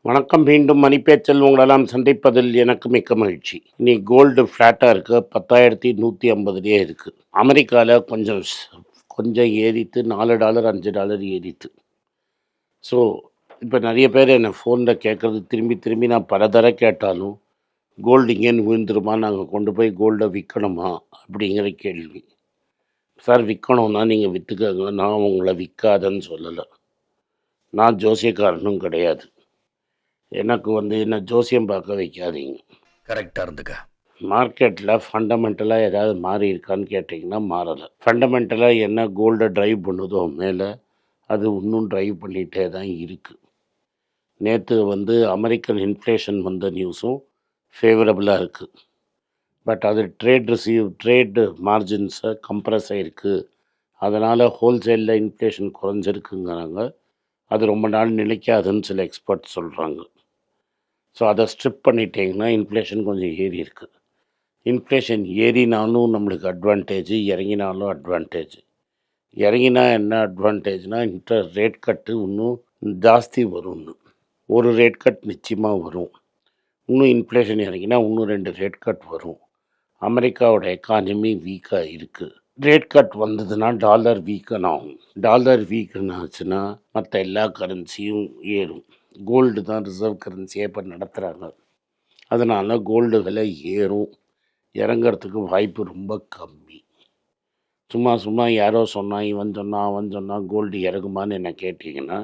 வணக்கம். மீண்டும் மணிப்பேச்சில் உங்களெல்லாம் சந்திப்பதில் எனக்கு மிக்க மகிழ்ச்சி. இன்னைக்கு கோல்டு ஃப்ளாட்டாக இருக்கு. 10,150 இருக்கு. அமெரிக்காவில் கொஞ்சம் ஏறித்து $4 $5 ஏறித்து. ஸோ இப்போ நிறைய பேர் என்னை ஃபோனில் கேட்குறது திரும்பி திரும்பி நான் பல தடவை கேட்டாலும் கோல்டு இங்கேன்னு விழுந்துருமா, நாங்கள் கொண்டு போய் கோல்டை விற்கணுமா அப்படிங்கிற கேள்வி. சார், விற்கணும்னா நீங்கள் விற்றுக்கங்க, நான் உங்களை விற்காதன்னு சொல்லலை. நான் ஜோசியக்காரனும் கிடையாது. எனக்கு என்ன ஜோசியம் பார்க்க வைக்காதீங்க. கரெக்டாக இருந்துக்க. மார்க்கெட்டில் ஃபண்டமெண்டலாக ஏதாவது மாறி இருக்கான்னு கேட்டிங்கன்னா மாறலை. ஃபண்டமெண்டலாக என்ன கோல்டை ட்ரைவ் பண்ணுதோ மேலே அது இன்னும் ட்ரைவ் பண்ணிகிட்டே தான் இருக்குது. நேற்று அமெரிக்கன் இன்ஃப்ளேஷன் வந்த நியூஸும் ஃபேவரபுளாக இருக்குது. பட் அது ட்ரேடு மார்ஜின்ஸை கம்ப்ரஸ் ஆகிருக்கு. அதனால் ஹோல்சேலில் இன்ஃப்ளேஷன் குறைஞ்சிருக்குங்கிறாங்க. அது ரொம்ப நாள் நிலைக்காதுன்னு சில எக்ஸ்பர்ட் சொல்கிறாங்க. ஸோ அதை ஸ்ட்ரிப் பண்ணிட்டீங்கன்னா இன்ஃப்ளேஷன் கொஞ்சம் ஏறி இருக்குது. இன்ஃப்ளேஷன் ஏறினாலும் நம்மளுக்கு அட்வான்டேஜ், இறங்கினாலும் அட்வான்டேஜ். இறங்கினா என்ன அட்வான்டேஜ்னால் ரேட் கட்டு இன்னும் ஜாஸ்தி வரும்னு. ஒரு ரேட் கட் நிச்சயமாக வரும். இன்னும் இன்ஃப்ளேஷன் இறங்கினா இன்னும் 2 ரேட் கட் வரும். அமெரிக்காவோட எக்கானமி வீக்காக இருக்குது. ரேட் கட் வந்ததுன்னா டாலர் வீக்கன் ஆகும். டாலர் வீக்கன் ஆச்சுன்னா மற்ற எல்லா கரன்சியும் ஏறும். கோல்டு தான் ரிசர்வ் கரன்சியே இப்போ நடத்துகிறாங்க. அதனால் கோல்டு விலை ஏறும். இறங்கிறதுக்கு வாய்ப்பு ரொம்ப கம்மி. சும்மா யாரோ சொன்னான், இவன் சொன்னான், அவன் சொன்னான் கோல்டு இறங்குமான்னு என்ன கேட்டிங்கன்னா,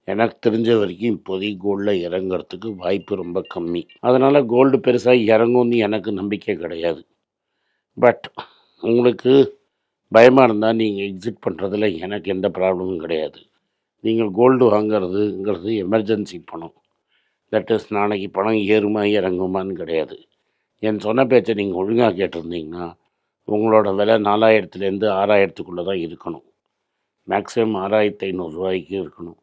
எனக்கு தெரிஞ்ச வரைக்கும் இப்போதைக்கு கோல்டில் இறங்கிறதுக்கு வாய்ப்பு ரொம்ப கம்மி. அதனால் கோல்டு பெருசாக இறங்கும்னு எனக்கு நம்பிக்கை கிடையாது. பட் உங்களுக்கு பயமாக இருந்தால் நீங்கள் எக்ஸிட் பண்ணுறதுல எனக்கு எந்த ப்ராப்ளமும் கிடையாது. நீங்கள் கோல்டு வாங்கிறதுங்கிறது எமர்ஜென்சி பணம். தட் இஸ் நாளைக்கு பணம் ஏறுமா இறங்குமான்னு கிடையாது. என் சொன்ன பேச்சை நீங்கள் ஒழுங்காக கேட்டிருந்தீங்கன்னா உங்களோட விலை 4000லேருந்து 6000க்குள்ளே தான் இருக்கணும். மேக்ஸிமம் 6500 இருக்கணும்.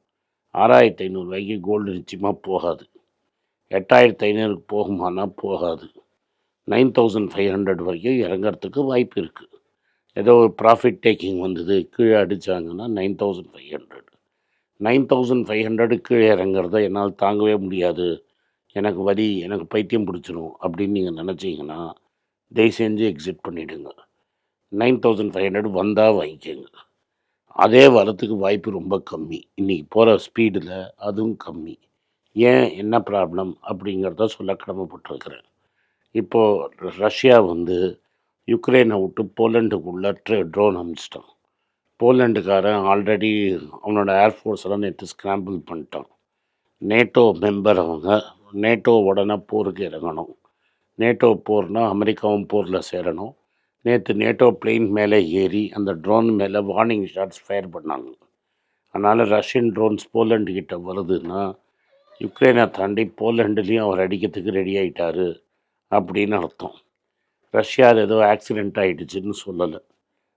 6500 கோல்டு நிச்சயமாக போகாது. 8500 போகுமானா போகாது. 9500 வரைக்கும் இறங்கிறதுக்கு வாய்ப்பு இருக்குது. ஏதோ ஒரு ப்ராஃபிட் டேக்கிங் வந்தது, கீழே அடித்தாங்கன்னா 9500. 9500 கீழே இறங்குறத என்னால் தாங்கவே முடியாது, எனக்கு பைத்தியம் பிடிச்சிடும் அப்படின்னு நீங்கள் நினச்சிங்கன்னா தயவு செஞ்சு எக்ஸிட் பண்ணிவிடுங்க. 9500 வந்தால் வாங்கிக்கோங்க. அதே வரத்துக்கு வாய்ப்பு ரொம்ப கம்மி. இன்றைக்கி போகிற ஸ்பீடில் அதுவும் கம்மி. ஏன், என்ன ப்ராப்ளம் அப்படிங்கிறத சொல்ல கடமைப்பட்டிருக்கிறேன். இப்போது ரஷ்யா யுக்ரைனை விட்டு போலண்டுக்குள்ளே ட்ரோன் அனுப்பிச்சிட்டான். போலண்டுக்காரன் ஆல்ரெடி அவனோட ஏர்ஃபோர்ஸ் எல்லாம் நேற்று ஸ்க்ராம்பிள் பண்ணிட்டான். நேட்டோ மெம்பர் அவங்க. நேட்டோ உடனே போருக்கு இறங்கணும். நேட்டோ போர்னால் அமெரிக்காவும் போரில் சேரணும். நேற்று நேட்டோ பிளெயின் மேலே ஏறி அந்த ட்ரோன் மேலே வார்னிங் ஷாட்ஸ் ஃபயர் பண்ணாங்க. அதனால் ரஷ்யன் ட்ரோன்ஸ் போலண்டுக்கிட்ட வருதுன்னா யுக்ரைனை தாண்டி போலண்டுலேயும் அவர் அடிக்கிறதுக்கு ரெடி ஆகிட்டார் அப்படின்னு அர்த்தம். ரஷ்யா ஏதோ ஆக்சிடெண்ட் ஆகிடுச்சின்னு சொல்லலை.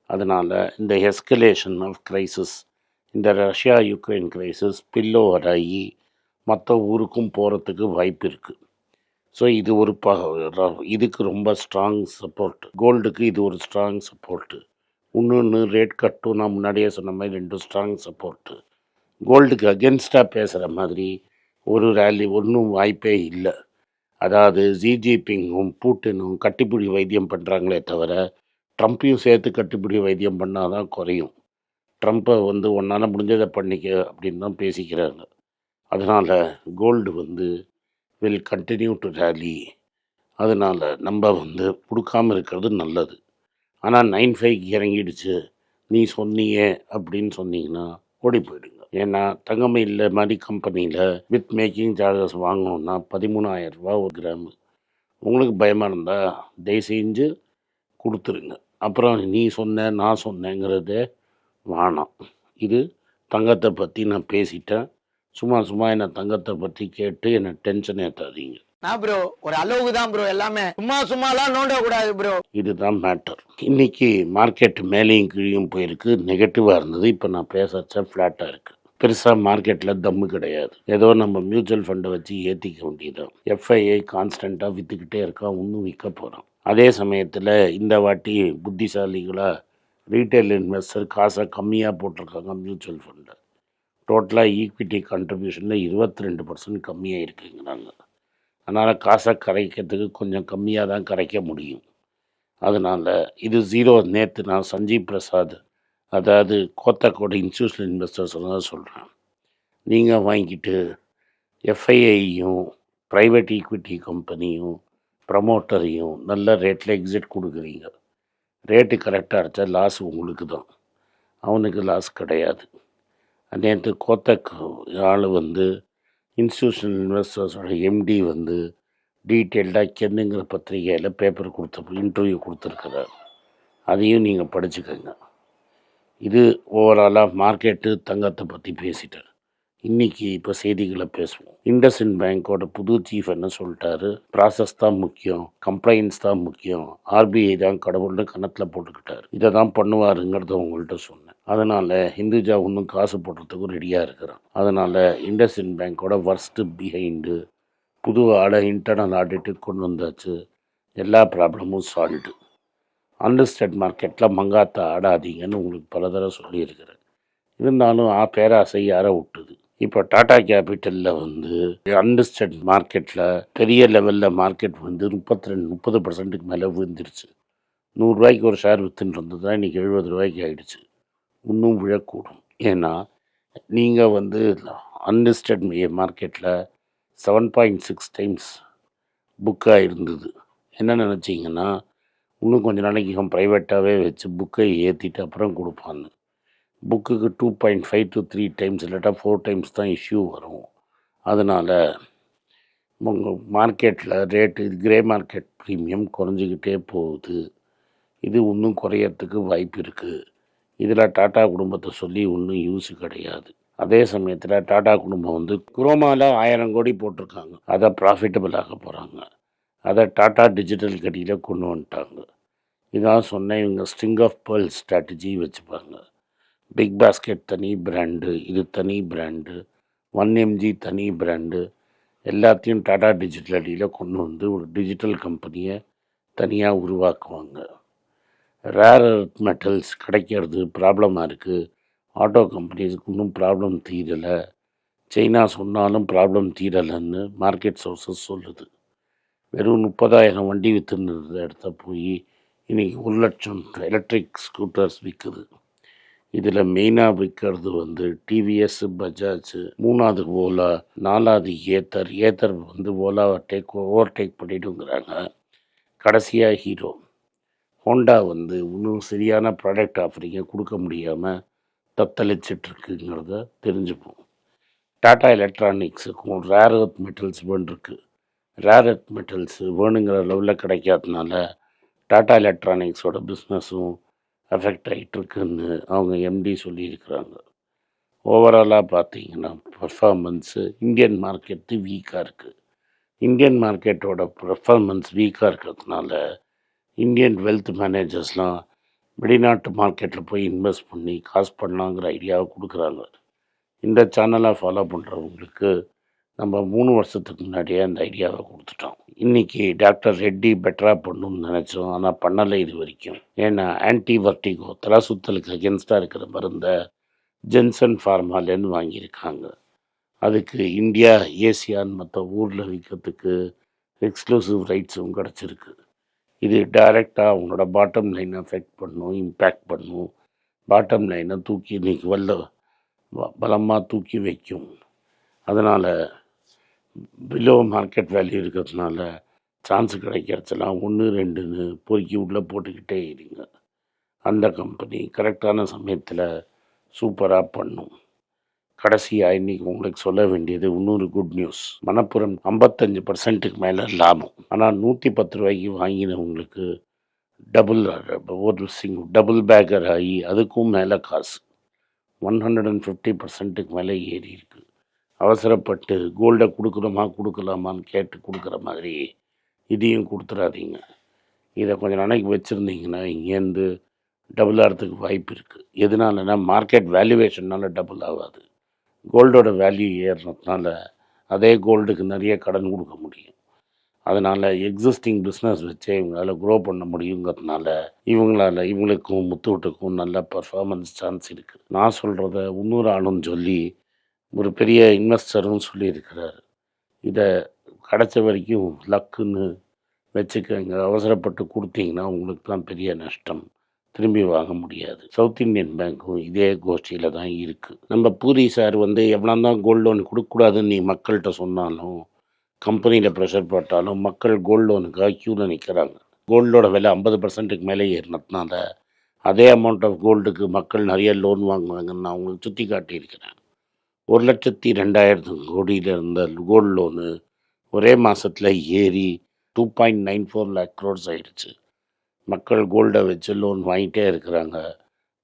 அதனால் இந்த எஸ்கலேஷன் ஆஃப் க்ரைசிஸ், இந்த Russia Ukraine crisis spill over ஆகி மற்ற ஊருக்கும் போகிறதுக்கு வாய்ப்பு இருக்குது. ஸோ இது இதுக்கு ரொம்ப ஸ்ட்ராங் சப்போர்ட். கோல்டுக்கு இது ஒரு ஸ்ட்ராங் சப்போர்ட்டு. இன்னொன்று ரேட் கட்டும் நான் முன்னாடியே சொன்ன மாதிரி 2 ஸ்ட்ராங் சப்போர்ட்டு. கோல்டுக்கு அகென்ஸ்டாக பேசுகிற மாதிரி ஒரு ரேலி ஒன்றும் வாய்ப்பே இல்லை. அதாவது ஜிஜிபிங்கும் பூட்டினும் கட்டிப்பிடி வைத்தியம் பண்ணுறாங்களே தவிர ட்ரம்ப்பையும் சேர்த்து கட்டிப்பிடி வைத்தியம் பண்ணால் தான் குறையும். ட்ரம்ப்பை ஒன்றால் முடிஞ்சதை பண்ணிக்க அப்படின்னு தான் பேசிக்கிறாங்க. அதனால் gold will continue to rally. அதனால் நம்ம கொடுக்காமல் இருக்கிறது நல்லது. ஆனால் 95 இறங்கிடுச்சு நீ சொன்னியே அப்படின்னு சொன்னீங்கன்னா ஓடி போயிடுங்க. ஏன்னா தங்கமயில மாதிரி கம்பெனியில் வித் மேக்கிங் சார்ஜஸ் வாங்கணுன்னா 13,000 ரூபா ஒரு கிராமு. உங்களுக்கு பயமாக இருந்தால் தயவு செஞ்சு கொடுத்துருங்க. அப்புறம் நீ சொன்ன நான் சொன்னேங்கிறதே வேணாம். இது தங்கத்தை பற்றி நான் பேசிட்டேன். சும்மா என்னை தங்கத்தை பற்றி கேட்டு என்னை டென்ஷன் ஏற்றாதீங்க. ப்ரோ ஒரு அளவுக்கு தான் ப்ரோ, எல்லாமே சும்மாலாம் நோண்ட கூடாது ப்ரோ. இதுதான் மேட்டர். இன்னைக்கு மார்க்கெட் மேலேயும் கீழேயும் போயிருக்கு. நெகட்டிவாக இருந்தது. இப்போ நான் பேச ஃப்ளாட்டாக இருக்குது. பெருசாக மார்க்கெட்டில் தம்மு கிடையாது. ஏதோ நம்ம மியூச்சுவல் ஃபண்டை வச்சு ஏற்றிக்க வேண்டியதான். எஃப்ஐஐ கான்ஸ்டண்ட்டாக விற்றுக்கிட்டே இருக்கான், இன்னும் விற்க போகிறான். அதே சமயத்தில் இந்த வாட்டி புத்திசாலிகளாக ரீட்டைல் இன்வெஸ்டர் காசை கம்மியாக போட்டிருக்காங்க மியூச்சுவல் ஃபண்டை. டோட்டலாக ஈக்விட்டி கான்ட்ரிபியூஷனில் 22% கம்மியாக இருக்குங்கிறாங்க. அதனால் காசை கரைக்கிறதுக்கு கொஞ்சம் கம்மியாக தான் கரைக்க முடியும். அதனால் இது ஜீரோ. நேற்று நான் சஞ்சீவ் பிரசாத், அதாவது கோத்தக்கோட இன்ஸ்டியூஷனல் இன்வெஸ்டர்ஸ் தான் சொல்கிறேன். நீங்கள் வாங்கிட்டு எஃப்ஐஐயும் ப்ரைவேட் ஈக்விட்டி கம்பெனியும் ப்ரமோட்டரையும் நல்ல ரேட்டில் எக்ஸிட் கொடுக்குறீங்க. ரேட்டு கரெக்டாக அடித்தா லாஸ் உங்களுக்கு தான், அவனுக்கு லாஸ் கிடையாது. நேற்று கோத்தக் ஆள் இன்ஸ்டியூஷனல் இன்வெஸ்டர்ஸோட எம்டி டீட்டெயில்டாக கென்னுங்கிற பத்திரிகையில் பேப்பர் இன்டர்வியூ கொடுத்துருக்கிறார். அதையும் நீங்கள் படிச்சுக்கோங்க. இது ஓவராலாக மார்க்கெட்டு தங்கத்தை பற்றி பேசிட்டேன். இன்றைக்கி இப்போ செய்திகளை பேசுவோம். இண்டஸ்இண்ட் பேங்க்கோட புது சீஃப் என்ன சொல்லிட்டாரு? ப்ராசஸ் தான் முக்கியம், கம்ப்ளைண்ட்ஸ் தான் முக்கியம், ஆர்பிஐ தான் கடவுள்னு கணத்தில் போட்டுக்கிட்டார். இதை தான் பண்ணுவாருங்கிறத உங்கள்கிட்ட சொன்னேன். அதனால் ஹிந்துஜா இன்னும் காசு போடுறதுக்கும் ரெடியாக இருக்கிறான். அதனால் இண்டஸ்இண்ட் பேங்க்கோட வர்ஸ்ட்டு பிஹைண்டு புது ஆளை இன்டர்னல் ஆடிட்டுக்கு கொண்டு வந்தாச்சு. எல்லா ப்ராப்ளமும் சால்வ்டு. அன்லிஸ்டட் மார்க்கெட்டில் மங்காத்த ஆடாதீங்கன்னு உங்களுக்கு பல தடவை சொல்லியிருக்கிறேன். இருந்தாலும் பேராசை யாரை விட்டுது. இப்போ டாடா கேபிட்டலில் அன்லிஸ்டட் மார்க்கெட்டில் பெரிய லெவலில் மார்க்கெட் 30% மேலே விழுந்துருச்சு. 100 ரூபாய்க்கு ஒரு ஷேர் விற்றுன்னு இருந்தது தான் இன்றைக்கி 70 ரூபாய்க்கு ஆகிடுச்சு. இன்னும் விழக்கூடும். ஏன்னா நீங்கள் அன்லிஸ்டட் மார்க்கெட்டில் 7.6 டைம்ஸ் புக்காக இருந்தது. என்ன நினச்சிங்கன்னா இன்னும் கொஞ்சம் நாளைக்கு ப்ரைவேட்டாகவே வச்சு புக்கை ஏற்றிட்டு அப்புறம் கொடுப்பான்னு. புக்குக்கு 2.5 to 3 டைம்ஸ் இல்லாட்டா 4 டைம்ஸ் தான் இஷ்யூ வரும். அதனால் உங்கள் மார்க்கெட்டில் ரேட்டு கிரே மார்க்கெட் ப்ரீமியம் குறைஞ்சிக்கிட்டே போகுது. இது இன்னும் குறையறதுக்கு வாய்ப்பு இருக்குது. இதில் டாடா குடும்பத்தை சொல்லி ஒன்றும் யூஸ் கிடையாது. அதே சமயத்தில் டாடா குடும்பம் குரோமாவில் 1000 கோடி போட்டிருக்காங்க. அதை ப்ராஃபிட்டபிள் ஆக போகிறாங்க. அதை டாடா டிஜிட்டல் கடியில் கொண்டு வந்துட்டாங்க. இதான் சொன்னேன், இவங்க ஸ்ட்ரிங் ஆஃப் பேர்ல் ஸ்ட்ராட்டஜி வச்சுப்பாங்க. பிக் பாஸ்கெட் தனி பிராண்டு, இது தனி பிராண்டு, 1mg தனி பிராண்டு, எல்லாத்தையும் டாடா டிஜிட்டல் அடியில் கொண்டு ஒரு டிஜிட்டல் கம்பெனியை தனியாக உருவாக்குவாங்க. ரேர் எர்த் மெட்டல்ஸ் கிடைக்கிறது ப்ராப்ளமாக இருக்குது. ஆட்டோ கம்பெனிஸுக்கு இன்னும் ப்ராப்ளம் தீரலை. சைனா சொன்னாலும் ப்ராப்ளம் தீரலைன்னு மார்க்கெட் சோர்ஸஸ் சொல்லுது. வெறும் 30,000 வண்டி விற்றுருந்த இடத்த போய் இன்றைக்கி 1 லட்சம் எலக்ட்ரிக் ஸ்கூட்டர்ஸ் விற்குது. இதில் மெயினாக விற்கிறது டிவிஎஸ், பஜாஜ், 3வது ஓலா, 4வது ஏத்தர் ஓலாவை ஓவர்டேக் பண்ணிவிடுங்கிறாங்க. கடைசியாக ஹீரோ. ஹோண்டா இன்னும் சரியான ப்ராடக்ட் ஆஃபரிங்கை கொடுக்க முடியாமல் தத்தளிச்சிட்ருக்குங்கிறத தெரிஞ்சுப்போம். டாடா எலக்ட்ரானிக்ஸுக்கும் ரேர் எர்த் மெட்டல்ஸ் வேண்டிருக்கு. ரேர் எர்த் மெட்டல்ஸ் வேணுங்கிற லெவலில் கிடைக்காதனால டாடா எலக்ட்ரானிக்ஸோட பிஸ்னஸும் அஃபெக்ட் ஆகிட்டுருக்குன்னு அவங்க எம்டி சொல்லியிருக்கிறாங்க. ஓவராலாக பார்த்தீங்கன்னா பர்ஃபார்மன்ஸு இந்தியன் மார்க்கெட்டு வீக்காக இருக்குது. இந்தியன் மார்க்கெட்டோட பர்ஃபார்மன்ஸ் வீக்காக இருக்கிறதுனால இந்தியன் வெல்த் மேனேஜர்ஸ்லாம் வெளிநாட்டு மார்க்கெட்டில் போய் இன்வெஸ்ட் பண்ணி காசு பண்ணலாங்கிற ஐடியாவை கொடுக்குறாங்க. இந்த சேனலை ஃபாலோ பண்ணுறவங்களுக்கு நம்ம 3 வருஷத்துக்கு முன்னாடியே அந்த ஐடியாவை கொடுத்துட்டோம். இன்றைக்கி டாக்டர் ரெட்டி பெட்டராக பண்ணணும்னு நினச்சோம், ஆனால் பண்ணலை இது வரைக்கும். ஏன்னா ஆன்டி வர்டிகோ தலை சுத்தலுக்கு அகென்ஸ்டாக இருக்கிற மருந்தை ஜென்சன் ஃபார்மாலேருந்து வாங்கியிருக்காங்க. அதுக்கு இந்தியா, ஏசியான் மற்ற ஊரில் விற்கிறதுக்கு எக்ஸ்க்ளூசிவ் ரைட்ஸும் கிடச்சிருக்கு. இது டைரெக்டாக அவங்களோட பாட்டம் லைனை அஃபெக்ட் பண்ணும், இம்பேக்ட் பண்ணும். பாட்டம் லைனை தூக்கி இன்றைக்கி பலமாக தூக்கி வைக்கும். அதனால் பிலோ மார்க்கெட் வேல்யூ இருக்கிறதுனால சான்ஸ் கிடைக்கிறதுலாம் 1, 2ன்னு பொறுக்கி உள்ளே போட்டுக்கிட்டே இருங்க. அந்த கம்பெனி கரெக்டான சமயத்தில் சூப்பராக பண்ணும். கடைசியாக இன்றைக்கி உங்களுக்கு சொல்ல வேண்டியது இன்னொரு குட் நியூஸ். மணப்புரம் 55% மேலே லாபம். ஆனால் 110 ரூபாய்க்கு வாங்கினவங்களுக்கு டபுள் பேக்கர் ஆகி அதுக்கும் மேலே காசு 150% மேலே ஏறி இருக்குது. அவசரப்பட்டு கோல்டை கொடுக்கலாமான்னு கேட்டு கொடுக்குற மாதிரி இதையும் கொடுத்துடாதீங்க. இதை கொஞ்சம் நாளைக்கு வச்சுருந்தீங்கன்னா இங்கேருந்து டபுள் ஆகிறதுக்கு வாய்ப்பு இருக்குது. எதனாலனா மார்க்கெட் வேல்யூவேஷனால் டபுள் ஆகாது. கோல்டோட வேல்யூ ஏறுறதுனால அதே கோல்டுக்கு நிறைய கடன் கொடுக்க முடியும். அதனால் எக்ஸிஸ்டிங் பிஸ்னஸ் வச்சே இவங்களால் க்ரோ பண்ண முடியுங்கிறதுனால இவங்களுக்கும் முத்தூட்டுக்கும் நல்ல பர்ஃபார்மன்ஸ் சான்ஸ் இருக்குது. நான் சொல்கிறத இன்னொரு ஆளும் சொல்லி ஒரு பெரிய இன்வெஸ்டரும் சொல்லியிருக்கிறார். இதை கிடைச்ச வரைக்கும் லக்குன்னு வச்சுக்கங்க. அவசரப்பட்டு கொடுத்தீங்கன்னா உங்களுக்கு தான் பெரிய நஷ்டம். திரும்பி வாங்க முடியாது. சவுத் இந்தியன் பேங்க்கும் இதே கோஷ்டியில் தான் இருக்குது. நம்ம பூரி சார் எவ்வளோ தான் கோல்டு லோன் கொடுக்கக்கூடாதுன்னு நீ மக்கள்கிட்ட சொன்னாலும், கம்பெனியில் ப்ரெஷர் போட்டாலும் மக்கள் கோல்டு லோனுக்காக க்யூவில் நிற்கிறாங்க. கோல்டோட விலை 50%க்கு மேலே ஏறினதுனால அதே அமௌண்ட் ஆஃப் கோல்டுக்கு மக்கள் நிறைய லோன் வாங்குவாங்கன்னு நான் உங்களுக்கு சுற்றி காட்டியிருக்கிறேன். 1,02,000 கோடியில் இருந்த கோல்டு லோனு ஒரே மாதத்தில் ஏறி 2.94 lakh crores ஆயிடுச்சு. மக்கள் கோல்டை வச்சு லோன் வாங்கிட்டே இருக்கிறாங்க.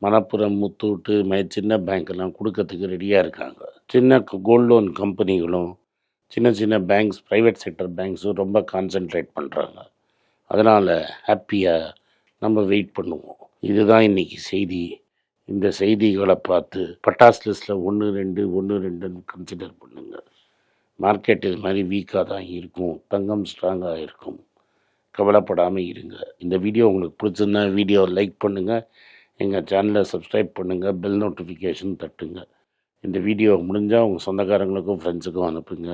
மணப்புரம், முத்தூட்டு சின்ன பேங்க்கெல்லாம் கொடுக்கறதுக்கு ரெடியாக இருக்காங்க. சின்ன கோல்டு லோன் கம்பெனிகளும் சின்ன சின்ன பேங்க்ஸ், ப்ரைவேட் செக்டர் பேங்க்ஸும் ரொம்ப கான்சென்ட்ரேட் பண்ணுறாங்க. அதனால் ஹாப்பியாக நம்ம வெயிட் பண்ணுவோம். இதுதான் இன்றைக்கி செய்தி. இந்த செய்திகளை பார்த்து பட்டாஸ் லிஸ்ட்டில் 1-2 கன்சிடர் பண்ணுங்கள். மார்க்கெட் இது மாதிரி வீக்காக தான் இருக்கும், தங்கம் ஸ்ட்ராங்காக இருக்கும். கவலைப்படாமல் இருங்க. இந்த வீடியோ உங்களுக்கு பிடிச்சிருந்தா வீடியோவை லைக் பண்ணுங்கள், எங்கள் சேனலை சப்ஸ்கிரைப் பண்ணுங்கள், பெல் நோட்டிஃபிகேஷன் தட்டுங்க. இந்த வீடியோ முடிஞ்சால் உங்கள் சொந்தக்காரங்களுக்கும் ஃப்ரெண்ட்ஸுக்கும் அனுப்புங்க,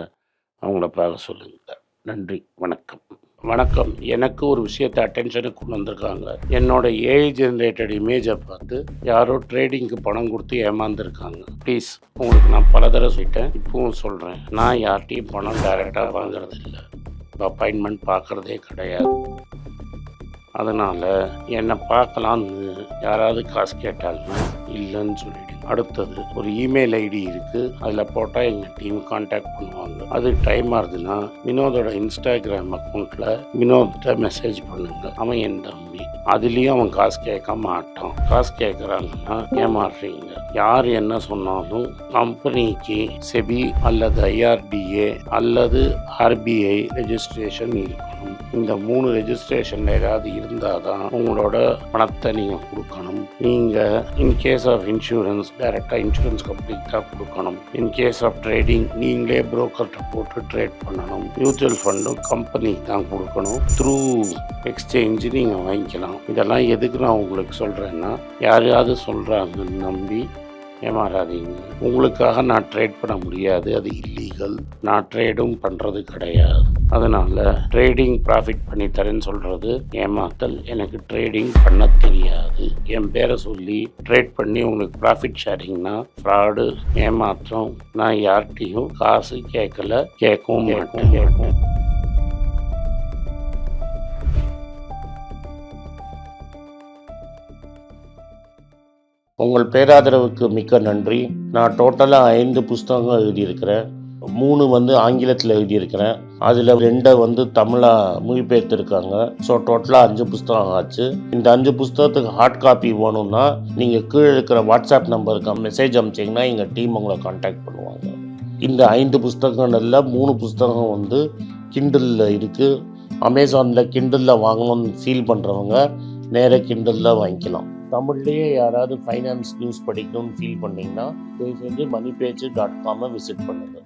அவங்கள பார்க்க சொல்லுங்கள். நன்றி, வணக்கம். வணக்கம். எனக்கு ஒரு விஷயத்தை அட்டென்ஷனுக்கு கொண்டு வந்திருக்காங்க. என்னோட ஏஐ ஜென்ரேட்டட் இமேஜை பார்த்து யாரோ ட்ரேடிங்க்கு பணம் கொடுத்து ஏமாந்துருக்காங்க. ப்ளீஸ், உங்களுக்கு நான் பல தடவை சொல்லிட்டேன், இப்பவும் சொல்கிறேன், நான் யார்கிட்டையும் பணம் டைரெக்டாக வாங்குறது இல்லை, அப்பாயின்மெண்ட் பார்க்குறதே கிடையாது. அதனால் என்னை பார்க்கலான்னு யாராவது காசு கேட்டாங்கன்னா இல்லைன்னு சொல்லிவிடுங்க. அடுத்தது ஒரு இமெயில் ஐடி இருக்குது, அதில் போட்டால் எங்கள் டீம் கான்டாக்ட் பண்ணுவாங்க. அது டைம் ஆகுதுன்னா வினோதோட இன்ஸ்டாகிராம் அக்கௌண்ட்டில் வினோத்தை மெசேஜ் பண்ணுங்கள். அவன் என் தம்பி, அதுலேயும் அவன் காசு கேட்க மாட்டான். காசு கேட்குறாங்கன்னா ஏமாறுறீங்க. யார் என்ன சொன்னாலும் கம்பெனிக்கு செபி அல்லது ஐஆர்டிஏ அல்லது ஆர்பிஐ ரெஜிஸ்ட்ரேஷன் இருக்கணும். இந்த 3 ரெஜிஸ்ட்ரேஷனில் ஏதாவது இருந்தால் தான் உங்களோட பணத்தை நீங்கள் கொடுக்கணும். நீங்கள் இன்கேஸ் ஆஃப் இன்சூரன்ஸ் டைரெக்டாக இன்சூரன்ஸ் கம்பெனிக்கு தான் கொடுக்கணும். இன்கேஸ் ஆஃப் ட்ரேடிங் நீங்களே புரோக்கர்கிட்ட போட்டு ட்ரேட் பண்ணணும். மியூச்சுவல் ஃபண்டும் கம்பெனிக்கு தான் கொடுக்கணும். த்ரூ எக்ஸ்சேஞ்சு நீங்கள் வாங்கிக்கலாம். இதெல்லாம் எதுக்கு நான் உங்களுக்கு சொல்கிறேன்னா, யாரையாவது சொல்கிறாங்கன்னு நம்பி ஏமாறாதீங்க. உங்களுக்காக நான் ட்ரேட் பண்ண முடியாது, அது இல்லீகல். நான் ட்ரேடும் பண்ணுறது கிடையாது. அதனால் ட்ரேடிங் ப்ராஃபிட் பண்ணி தரேன்னு சொல்கிறது ஏமாத்தல். எனக்கு ட்ரேடிங் பண்ண தெரியாது. என் பேரை சொல்லி ட்ரேட் பண்ணி உங்களுக்கு ப்ராஃபிட் ஷேரிங்னா ஃப்ராடு, ஏமாற்றம். நான் யார்கிட்டையும் காசு கேட்கல, கேட்கவும் மாட்டேன். உங்கள் பேராதரவுக்கு மிக்க நன்றி. நான் டோட்டலாக 5 புஸ்தகங்கள் எழுதியிருக்கிறேன். 3 ஆங்கிலத்தில் எழுதியிருக்கிறேன். அதில் 2 தமிழாக மொழிபெயர்த்துருக்காங்க. ஸோ டோட்டலாக 5 புஸ்தகம் ஆச்சு. இந்த 5 புஸ்தகத்துக்கு ஹார்ட் காப்பி வேணும்னா நீங்கள் கீழே இருக்கிற வாட்ஸ்அப் நம்பருக்கு மெசேஜ் அனுப்பிச்சிங்கன்னா எங்கள் டீம் உங்களை கான்டாக்ட் பண்ணுவாங்க. இந்த 5 புஸ்தகங்களில் 3 புஸ்தகம் கிண்டலில் இருக்குது. அமேசானில் கிண்டலில் வாங்கணும்னு ஃபீல் பண்ணுறவங்க நேராக கிண்டலில் வாங்கிக்கலாம். தமிழ்லேயே யாராவது ஃபைனான்ஸ் நியூஸ் படிக்கணும்னு ஃபீல் பண்ணிங்கன்னா தயவுசெஞ்சு moneypage.com விசிட் பண்ணுங்கள்.